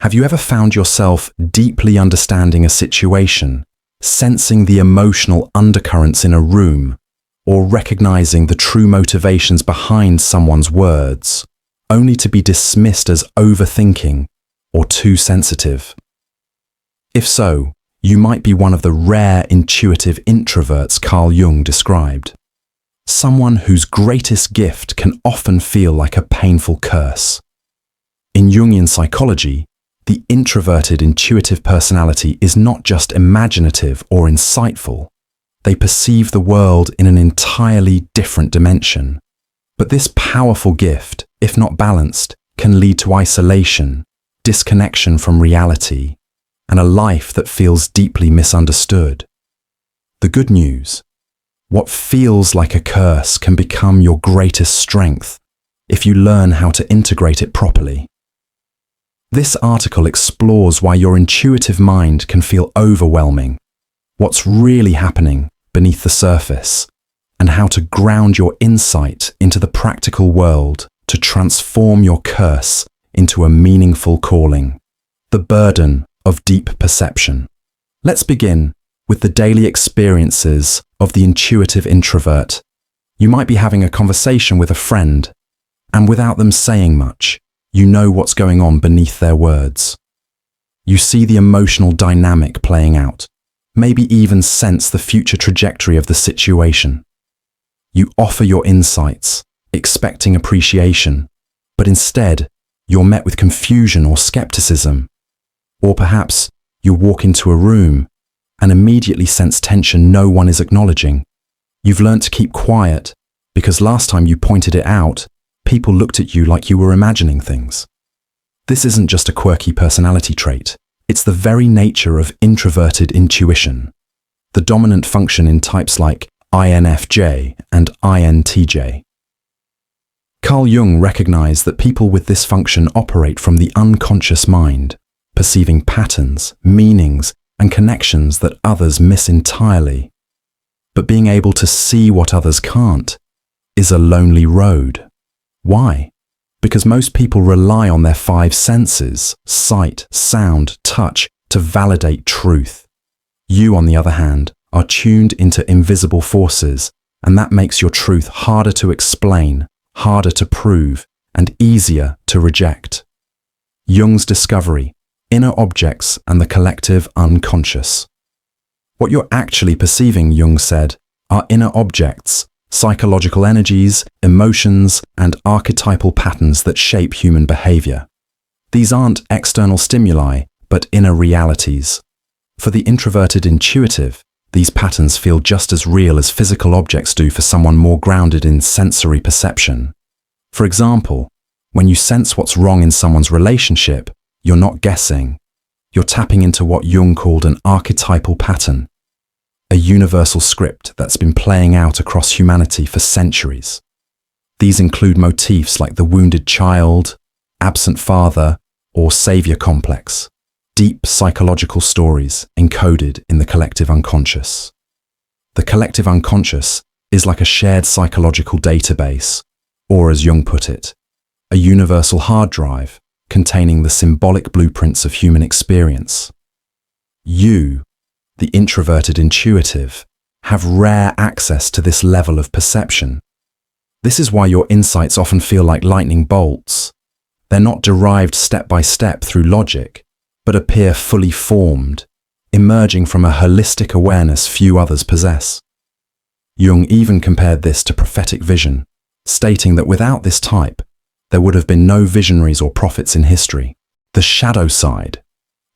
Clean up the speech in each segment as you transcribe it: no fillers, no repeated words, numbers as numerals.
Have you ever found yourself deeply understanding a situation, sensing the emotional undercurrents in a room, or recognizing the true motivations behind someone's words, only to be dismissed as overthinking or too sensitive? If so, you might be one of the rare intuitive introverts Carl Jung described. Someone whose greatest gift can often feel like a painful curse. In Jungian psychology, the introverted intuitive personality is not just imaginative or insightful. They perceive the world in an entirely different dimension. But this powerful gift, if not balanced, can lead to isolation, disconnection from reality, and a life that feels deeply misunderstood. The good news: what feels like a curse can become your greatest strength if you learn how to integrate it properly. This article explores why your intuitive mind can feel overwhelming, what's really happening beneath the surface, and how to ground your insight into the practical world to transform your curse into a meaningful calling. The burden of deep perception. Let's begin with the daily experiences of the intuitive introvert. You might be having a conversation with a friend, and without them saying much, you know what's going on beneath their words. You see the emotional dynamic playing out, maybe even sense the future trajectory of the situation. You offer your insights, expecting appreciation, but instead, you're met with confusion or skepticism. Or perhaps you walk into a room and immediately sense tension no one is acknowledging. You've learned to keep quiet because last time you pointed it out, people looked at you like you were imagining things. This isn't just a quirky personality trait. It's the very nature of introverted intuition, the dominant function in types like INFJ and INTJ. Carl Jung recognized that people with this function operate from the unconscious mind, perceiving patterns, meanings, and connections that others miss entirely. But being able to see what others can't is a lonely road. Why? Because most people rely on their five senses, sight, sound, touch, to validate truth. You, on the other hand, are tuned into invisible forces, and that makes your truth harder to explain, harder to prove, and easier to reject. Jung's discovery: inner objects and the collective unconscious. What you're actually perceiving, Jung said, are inner objects, psychological energies, emotions, and archetypal patterns that shape human behavior. These aren't external stimuli, but inner realities. For the introverted intuitive, these patterns feel just as real as physical objects do for someone more grounded in sensory perception. For example, when you sense what's wrong in someone's relationship, you're not guessing. You're tapping into what Jung called an archetypal pattern, a universal script that's been playing out across humanity for centuries. These include motifs like the wounded child, absent father, or savior complex, deep psychological stories encoded in the collective unconscious. The collective unconscious is like a shared psychological database, or as Jung put it, a universal hard drive containing the symbolic blueprints of human experience. You, the introverted intuitive, have rare access to this level of perception. This is why your insights often feel like lightning bolts. They're not derived step by step through logic, but appear fully formed, emerging from a holistic awareness few others possess. Jung even compared this to prophetic vision, stating that without this type, there would have been no visionaries or prophets in history. The shadow side,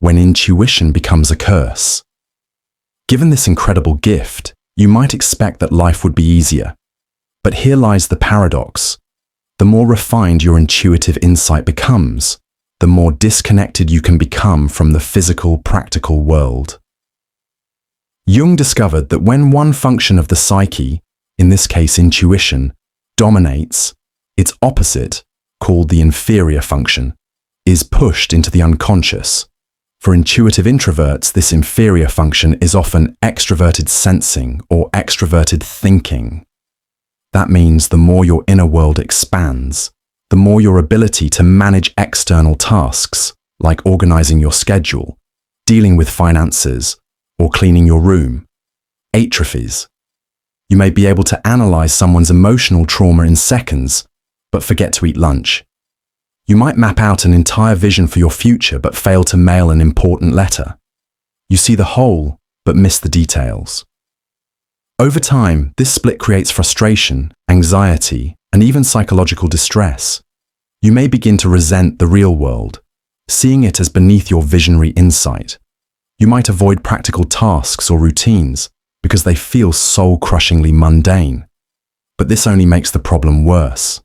when intuition becomes a curse. Given this incredible gift, you might expect that life would be easier. But here lies the paradox. The more refined your intuitive insight becomes, the more disconnected you can become from the physical, practical world. Jung discovered that when one function of the psyche, in this case intuition, dominates, its opposite, called the inferior function, is pushed into the unconscious. For intuitive introverts, this inferior function is often extroverted sensing or extroverted thinking. That means the more your inner world expands, the more your ability to manage external tasks, like organizing your schedule, dealing with finances, or cleaning your room. Atrophies. You may be able to analyze someone's emotional trauma in seconds, but forget to eat lunch. You might map out an entire vision for your future but fail to mail an important letter. You see the whole, but miss the details. Over time, this split creates frustration, anxiety, and even psychological distress. You may begin to resent the real world, seeing it as beneath your visionary insight. You might avoid practical tasks or routines because they feel soul-crushingly mundane. But this only makes the problem worse.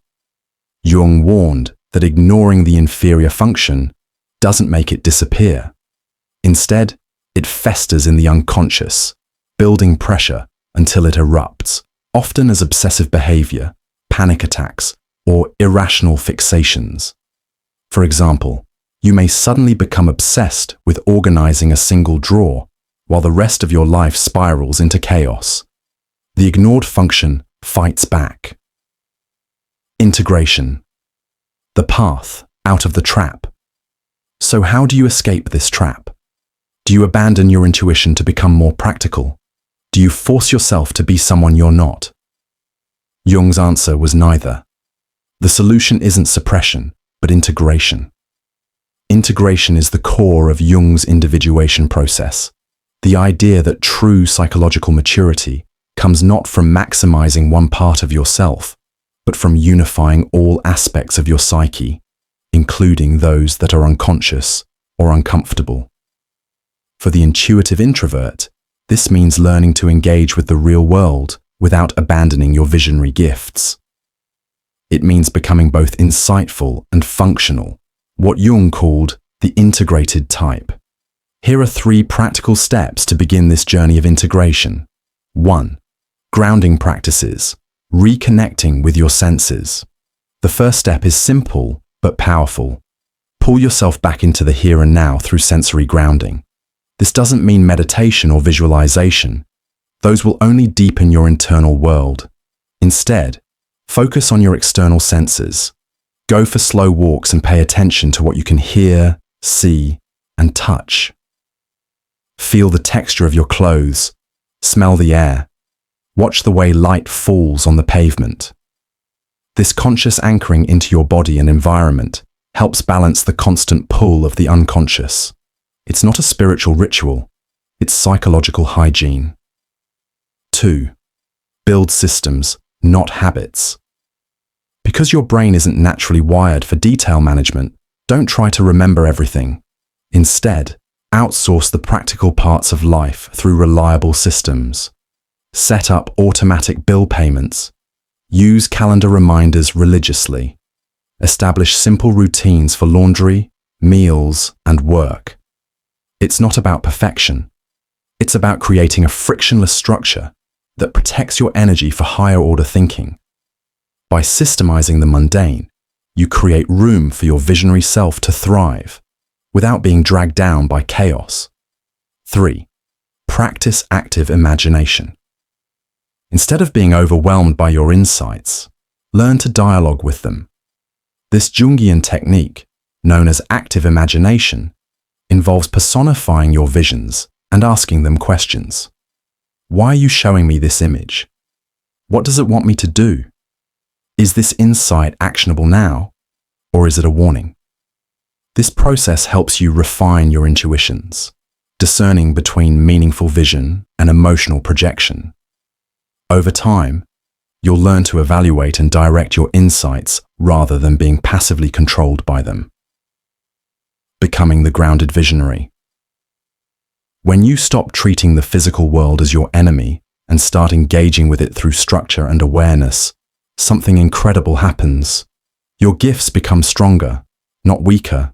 Jung warned that ignoring the inferior function doesn't make it disappear. Instead, it festers in the unconscious, building pressure until it erupts, often as obsessive behavior, panic attacks, or irrational fixations. For example, you may suddenly become obsessed with organizing a single drawer while the rest of your life spirals into chaos. The ignored function fights back. Integration. The path out of the trap. So how do you escape this trap? Do you abandon your intuition to become more practical? Do you force yourself to be someone you're not? Jung's answer was neither. The solution isn't suppression, but integration. Integration is the core of Jung's individuation process, the idea that true psychological maturity comes not from maximizing one part of yourself, but from unifying all aspects of your psyche, including those that are unconscious or uncomfortable. For the intuitive introvert, this means learning to engage with the real world without abandoning your visionary gifts. It means becoming both insightful and functional, what Jung called the integrated type. Here are 3 practical steps to begin this journey of integration. 1. Grounding practices, reconnecting with your senses. The first step is simple but powerful. Pull yourself back into the here and now through sensory grounding. This doesn't mean meditation or visualization. Those will only deepen your internal world. Instead, focus on your external senses. Go for slow walks and pay attention to what you can hear, see, and touch. Feel the texture of your clothes. Smell the air. Watch the way light falls on the pavement. This conscious anchoring into your body and environment helps balance the constant pull of the unconscious. It's not a spiritual ritual, it's psychological hygiene. 2. Build systems, not habits. Because your brain isn't naturally wired for detail management, don't try to remember everything. Instead, outsource the practical parts of life through reliable systems. Set up automatic bill payments. Use calendar reminders religiously. Establish simple routines for laundry, meals, and work. It's not about perfection. It's about creating a frictionless structure that protects your energy for higher order thinking. By systemizing the mundane, you create room for your visionary self to thrive without being dragged down by chaos. 3. Practice active imagination. Instead of being overwhelmed by your insights, learn to dialogue with them. This Jungian technique, known as active imagination, involves personifying your visions and asking them questions. Why are you showing me this image? What does it want me to do? Is this insight actionable now, or is it a warning? This process helps you refine your intuitions, discerning between meaningful vision and emotional projection. Over time, you'll learn to evaluate and direct your insights rather than being passively controlled by them. Becoming the grounded visionary. When you stop treating the physical world as your enemy and start engaging with it through structure and awareness, something incredible happens. Your gifts become stronger, not weaker.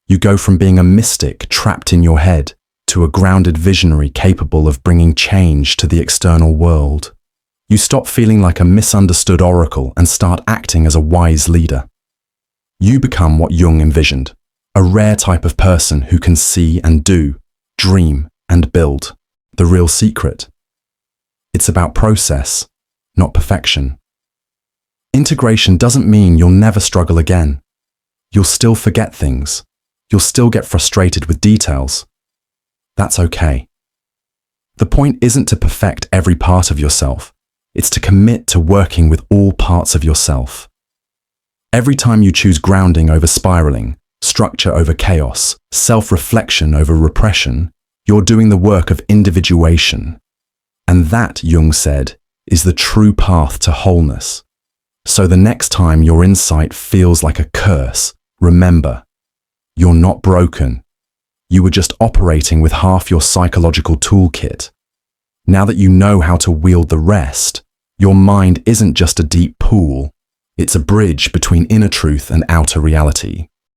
You go from being a mystic trapped in your head to a grounded visionary capable of bringing change to the external world. You stop feeling like a misunderstood oracle and start acting as a wise leader. You become what Jung envisioned, a rare type of person who can see and do, dream and build. The real secret. It's about process, not perfection. Integration doesn't mean you'll never struggle again. You'll still forget things. You'll still get frustrated with details. That's okay. The point isn't to perfect every part of yourself. It's to commit to working with all parts of yourself. Every time you choose grounding over spiraling, structure over chaos, self-reflection over repression, you're doing the work of individuation. And that, Jung said, is the true path to wholeness. So the next time your insight feels like a curse, remember, you're not broken. You were just operating with half your psychological toolkit. Now that you know how to wield the rest, your mind isn't just a deep pool. It's a bridge between inner truth and outer reality.